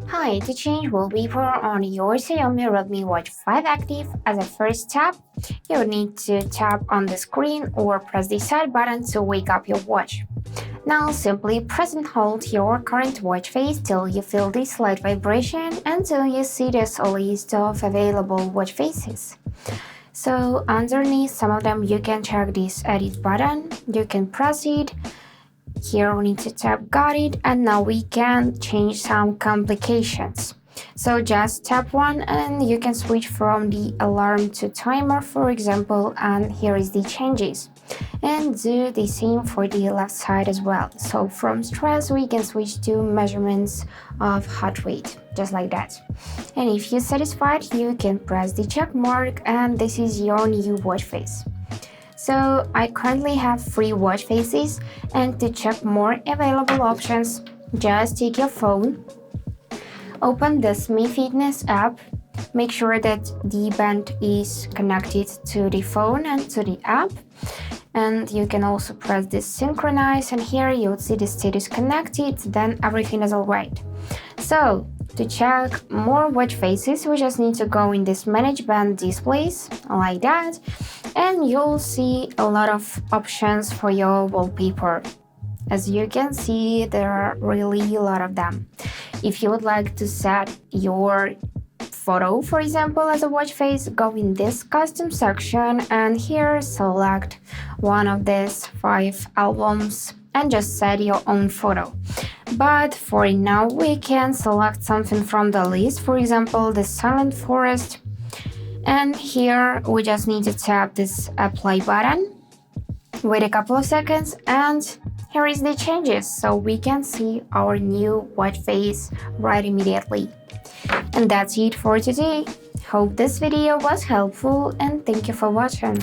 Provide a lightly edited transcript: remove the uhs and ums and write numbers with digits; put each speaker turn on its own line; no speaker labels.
Hi, to change wallpaper on your Xiaomi Redmi Watch 5 Active, as a first step, you need to tap on the screen or press the side button to wake up your watch. Now simply press and hold your current watch face till you feel the slight vibration until you see this list of available watch faces. So underneath some of them you can check this edit button, you can press it. Here we need to tap got it, and now we can change some complications. So just tap one and you can switch from the alarm to timer, for example, and here is the changes. And do the same for the left side as well. So from stress we can switch to measurements of heart rate, just like that. And if you're satisfied, you can press the check mark and this is your new watch face. So I currently have 3 watch faces, and to check more available options, just take your phone, open the Mi Fitness app, make sure that the band is connected to the phone and to the app, and you can also press this synchronize, and here you'll see the status connected, then everything is alright. So to check more watch faces, we just need to go in this manage band displays like that, and you'll see a lot of options for your wallpaper. As you can see, there are really a lot of them. If you would like to set your photo, for example, as a watch face, go in this custom section and here select one of these 5 albums and just set your own photo. But for now we can select something from the list, for example the silent forest, and here we just need to tap this apply button, wait a couple of seconds, and here is the changes, so we can see our new watch face right immediately. And that's it for today. Hope this video was helpful and thank you for watching.